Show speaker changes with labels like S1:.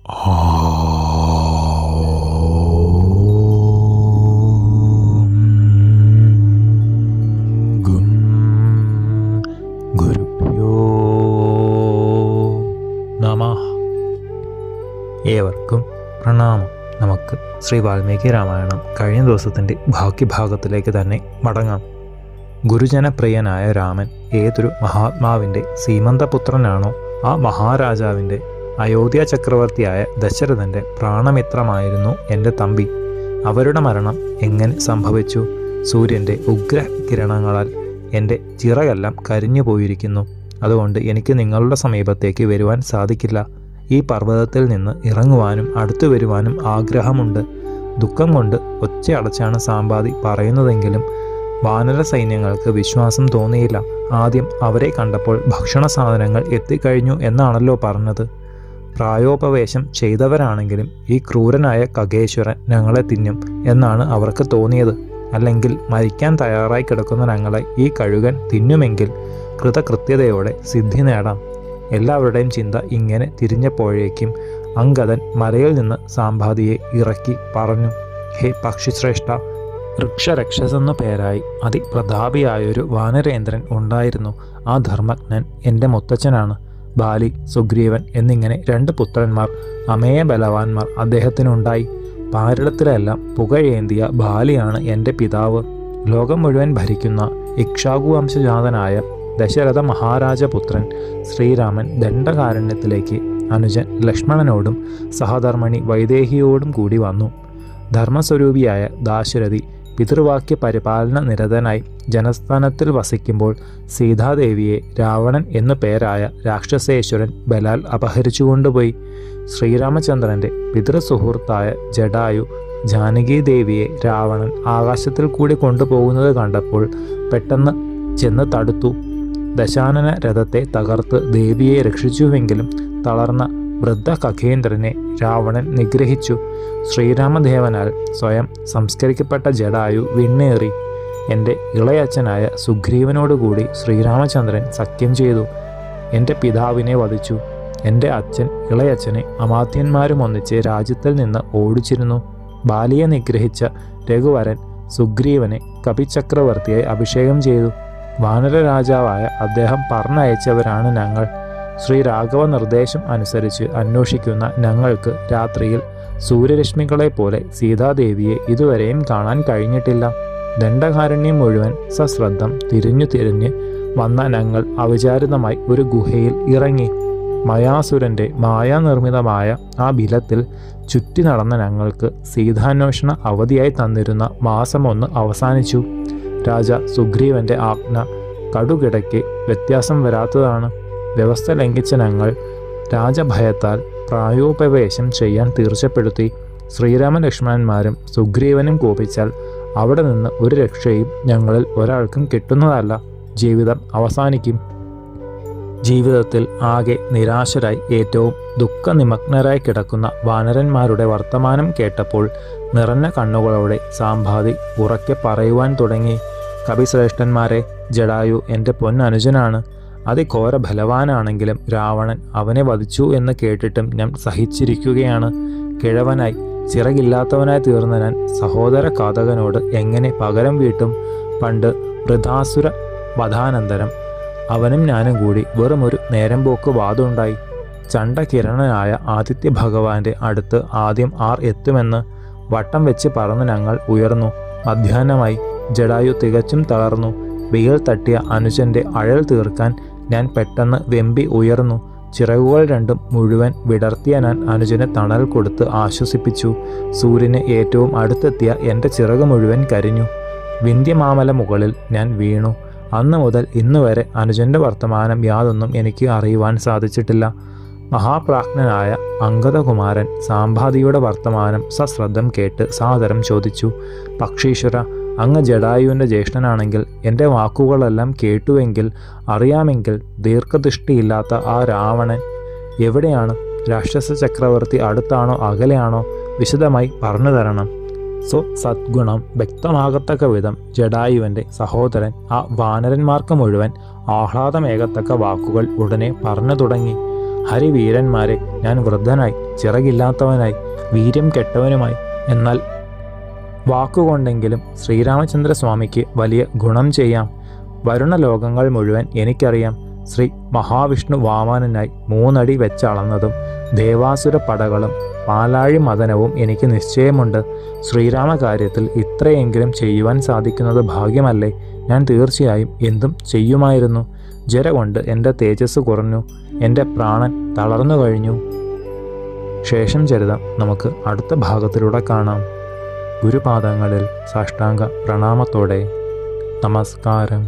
S1: ഗും ഗുരുഭ്യോ നമഃ. ഏവർക്കും പ്രണാമം. നമുക്ക് ശ്രീ വാൽമീകി രാമായണം കഴിഞ്ഞ ദിവസത്തിൻ്റെ ബാക്കി ഭാഗത്തിലേക്ക് തന്നെ മടങ്ങാം. ഗുരുജനപ്രിയനായ രാമൻ ഏതൊരു മഹാത്മാവിൻ്റെ സീമന്തപുത്രനാണോ ആ മഹാരാജാവിൻ്റെ അയോധ്യ ചക്രവർത്തിയായ ദശരഥൻ്റെ പ്രാണമിത്രമായിരുന്നു എൻ്റെ തമ്പി. അവരുടെ മരണം എങ്ങനെ സംഭവിച്ചു? സൂര്യൻ്റെ ഉഗ്രകിരണങ്ങളാൽ എൻ്റെ ചിറകെല്ലാം കരിഞ്ഞു പോയിരിക്കുന്നു. അതുകൊണ്ട് എനിക്ക് നിങ്ങളുടെ സമീപത്തേക്ക് വരുവാൻ സാധിക്കില്ല. ഈ പർവ്വതത്തിൽ നിന്ന് ഇറങ്ങുവാനും അടുത്തു വരുവാനും ആഗ്രഹമുണ്ട്. ദുഃഖം കൊണ്ട് ഒച്ചയടച്ചാണ് സാമ്പാതി പറയുന്നതെങ്കിലും വാനര സൈന്യങ്ങൾക്ക് വിശ്വാസം തോന്നിയില്ല. ആദ്യം അവരെ കണ്ടപ്പോൾ ഭക്ഷണ സാധനങ്ങൾ എത്തിക്കഴിഞ്ഞു എന്നാണല്ലോ പറഞ്ഞത്. പ്രായോപവേശം ചെയ്തവരാണെങ്കിലും ഈ ക്രൂരനായ കഗേശ്വരൻ ഞങ്ങളെ തിന്നും എന്നാണ് അവർക്ക് തോന്നിയത്. അല്ലെങ്കിൽ മരിക്കാൻ തയ്യാറായി കിടക്കുന്ന ഞങ്ങളെ ഈ കഴുകൻ തിന്നുമെങ്കിൽ കൃതകൃത്യതയോടെ സിദ്ധി നേടാം. എല്ലാവരുടെയും ചിന്ത ഇങ്ങനെ തിരിഞ്ഞപ്പോഴേക്കും അംഗദൻ മലയിൽ നിന്ന് സാമ്പാതിയെ ഇറക്കി പറഞ്ഞു, ഹേ പക്ഷിശ്രേഷ്ഠ, വൃക്ഷരക്ഷസെന്നു പേരായി അതിപ്രതാപിയായൊരു വാനരേന്ദ്രൻ ഉണ്ടായിരുന്നു. ആ ധർമ്മജ്ഞൻ എൻ്റെ മുത്തച്ഛനാണ്. ബാലി, സുഗ്രീവൻ എന്നിങ്ങനെ 2 പുത്രന്മാർ, അമേയ ബലവാന്മാർ അദ്ദേഹത്തിനുണ്ടായി. പാരിടത്തിലെല്ലാം പുകഴേന്തിയ ബാലിയാണ് എൻ്റെ പിതാവ്. ലോകം മുഴുവൻ ഭരിക്കുന്ന ഇക്ഷ്വാകു വംശജാതനായ ദശരഥ മഹാരാജപുത്രൻ ശ്രീരാമൻ ദണ്ഡകാരണ്യത്തിലേക്ക് അനുജൻ ലക്ഷ്മണനോടും സഹധർമ്മിണി വൈദേഹിയോടും കൂടി വന്നു. ധർമ്മസ്വരൂപിയായ ദാശരഥി പിതൃവാക്യ പരിപാലന നിരതനായി ജനസ്ഥാനത്തിൽ വസിക്കുമ്പോൾ സീതാദേവിയെ രാവണൻ എന്നു പേരായ രാക്ഷസേശ്വരൻ ബലാൽ അപഹരിച്ചുകൊണ്ടുപോയി. ശ്രീരാമചന്ദ്രൻ്റെ പിതൃസുഹൃത്തായ ജടായു ജാനകീദേവിയെ രാവണൻ ആകാശത്തിൽ കൂടി കൊണ്ടുപോകുന്നത് കണ്ടപ്പോൾ പെട്ടെന്ന് ചെന്ന് തടുത്തു. ദശാനന രഥത്തെ തകർത്ത് ദേവിയെ രക്ഷിച്ചുവെങ്കിലും തളർന്ന വൃദ്ധ കഖേന്ദ്രനെ രാവണൻ നിഗ്രഹിച്ചു. ശ്രീരാമദേവനാൽ സ്വയം സംസ്കരിക്കപ്പെട്ട ജടായു വിണ്ണേറി. എൻ്റെ ഇളയച്ഛനായ സുഗ്രീവനോടുകൂടി ശ്രീരാമചന്ദ്രൻ സഖ്യം ചെയ്തു. എൻ്റെ പിതാവിനെ വധിച്ചു. എൻ്റെ അച്ഛൻ ഇളയച്ഛനെ അമാത്യന്മാരും ഒന്നിച്ച് രാജ്യത്തിൽ നിന്ന് ഓടിച്ചിരുന്നു. ബാലിയെ നിഗ്രഹിച്ച രഘുവരൻ സുഗ്രീവനെ കപിചക്രവർത്തിയായി അഭിഷേകം ചെയ്തു. വാനര രാജാവായ അദ്ദേഹം പറഞ്ഞയച്ചവരാണ് ഞങ്ങൾ. ശ്രീ രാഘവ നിർദ്ദേശം അനുസരിച്ച് അന്വേഷിക്കുന്ന ഞങ്ങൾക്ക് രാത്രിയിൽ സൂര്യരശ്മികളെ പോലെ സീതാദേവിയെ ഇതുവരെയും കാണാൻ കഴിഞ്ഞിട്ടില്ല. ദണ്ഡകാരണ്യം മുഴുവൻ സശ്രദ്ധം തിരിഞ്ഞ് വന്ന ഞങ്ങൾ അവിചാരിതമായി ഒരു ഗുഹയിൽ ഇറങ്ങി. മയാസുരൻ്റെ മായാനിർമ്മിതമായ ആ ബിലത്തിൽ ചുറ്റി നടന്ന ഞങ്ങൾക്ക് സീതാന്വേഷണ അവധിയായി തന്നിരുന്ന മാസം 1 അവസാനിച്ചു. രാജ സുഗ്രീവൻ്റെ ആജ്ഞ കടുകിടയ്ക്ക് വ്യത്യാസം വരാത്തതാണ്. വ്യവസ്ഥ ലംഘിച്ച ഞങ്ങൾ രാജഭയത്താൽ പ്രായോപവേശം ചെയ്യാൻ തീർച്ചപ്പെടുത്തി. ശ്രീരാമലക്ഷ്മണന്മാരും സുഗ്രീവനും കോപിച്ചാൽ അവിടെ നിന്ന് ഒരു രക്ഷയും ഞങ്ങളിൽ ഒരാൾക്കും കിട്ടുന്നതല്ല. ജീവിതം അവസാനിക്കും. ജീവിതത്തിൽ ആകെ നിരാശരായി ഏറ്റവും ദുഃഖനിമഗ്നരായി കിടക്കുന്ന വാനരന്മാരുടെ വർത്തമാനം കേട്ടപ്പോൾ നിറഞ്ഞ കണ്ണുകളോടെ സാമ്പാതി ഉറക്കെ പറയുവാൻ തുടങ്ങി, കവിശ്രേഷ്ഠന്മാരെ, ജടായു എൻ്റെ പൊന്നനുജനാണ്. അതിഘോര ബലവാനാണെങ്കിലും രാവണൻ അവനെ വധിച്ചു എന്ന് കേട്ടിട്ടും ഞാൻ സഹിച്ചിരിക്കുകയാണ്. കിഴവനായി ചിറകില്ലാത്തവനായി തീർന്ന ഞാൻ സഹോദര ഘാതകനോട് എങ്ങനെ പകരം വീട്ടും? പണ്ട് വൃഥാസുര വധാനന്തരം അവനും ഞാനും കൂടി വെറുമൊരു നേരം പോക്ക് വാദമുണ്ടായി. ചണ്ഡകിരണനായ ആദിത്യ ഭഗവാന്റെ അടുത്ത് ആദ്യം ആർ എത്തുമെന്ന് വട്ടം വെച്ച് പറന്ന് ഞങ്ങൾ ഉയർന്നു. മധ്യാഹ്നമായി. ജടായു തികച്ചും തളർന്നു. വെയിൽ തട്ടിയ അനുജന്റെ അഴൽ തീർക്കാൻ ഞാൻ പെട്ടെന്ന് വെമ്പി ഉയർന്നു. ചിറകുകൾ രണ്ടും മുഴുവൻ വിടർത്തിയ ഞാൻ അനുജന് തണൽ കൊടുത്ത് ആശ്വസിപ്പിച്ചു. സൂര്യന് ഏറ്റവും അടുത്തെത്തിയ എൻ്റെ ചിറക് മുഴുവൻ കരിഞ്ഞു. വിന്ധ്യമാമല മുകളിൽ ഞാൻ വീണു. അന്ന് മുതൽ ഇന്ന് വരെ അനുജന്റെ വർത്തമാനം യാതൊന്നും എനിക്ക് അറിയുവാൻ സാധിച്ചിട്ടില്ല. മഹാപ്രാജ്ഞനായ അംഗദകുമാരൻ സാമ്പാതിയുടെ വർത്തമാനം സശ്രദ്ധം കേട്ട് സാദരം ചോദിച്ചു, പക്ഷീശ്വര, അങ്ങ് ജടായുവിൻ്റെ ജ്യേഷ്ഠനാണെങ്കിൽ എൻ്റെ വാക്കുകളെല്ലാം കേട്ടുവെങ്കിൽ അറിയാമെങ്കിൽ ദീർഘദൃഷ്ടിയില്ലാത്ത ആ രാവണൻ എവിടെയാണ്? രാക്ഷസ ചക്രവർത്തി അടുത്താണോ അകലെയാണോ? വിശദമായി പറഞ്ഞു തരണം. സദ്ഗുണം വ്യക്തമാകത്തക്ക വിധം ജടായുവിൻ്റെ സഹോദരൻ ആ വാനരന്മാർക്ക് മുഴുവൻ ആഹ്ലാദമേകത്തക്ക വാക്കുകൾ ഉടനെ പറഞ്ഞു തുടങ്ങി. ഹരിവീരന്മാരെ, ഞാൻ വൃദ്ധനായി, ചിറകില്ലാത്തവനായി, വീര്യം കെട്ടവനുമായി, എന്നാൽ വാക്കുകൊണ്ടെങ്കിലും ശ്രീരാമചന്ദ്രസ്വാമിക്ക് വലിയ ഗുണം ചെയ്യാം. വരുണ ലോകങ്ങൾ മുഴുവൻ എനിക്കറിയാം. ശ്രീ മഹാവിഷ്ണു വാമനനായി 3 അടി വെച്ചളന്നതും ദേവാസുര പടകളും പാലാഴി മദനവും എനിക്ക് നിശ്ചയമുണ്ട്. ശ്രീരാമകാര്യത്തിൽ ഇത്രയെങ്കിലും ചെയ്യുവാൻ സാധിക്കുന്നത് ഭാഗ്യമല്ലേ? ഞാൻ തീർച്ചയായും എന്തും ചെയ്യുമായിരുന്നു. ജര കൊണ്ട് എൻ്റെ തേജസ് കുറഞ്ഞു, എൻ്റെ പ്രാണൻ തളർന്നു കഴിഞ്ഞു. ശേഷം ചരിതം നമുക്ക് അടുത്ത ഭാഗത്തിലൂടെ കാണാം. ഗുരുപാദങ്ങളിൽ സാഷ്ടാംഗ പ്രണാമത്തോടെ നമസ്കാരം.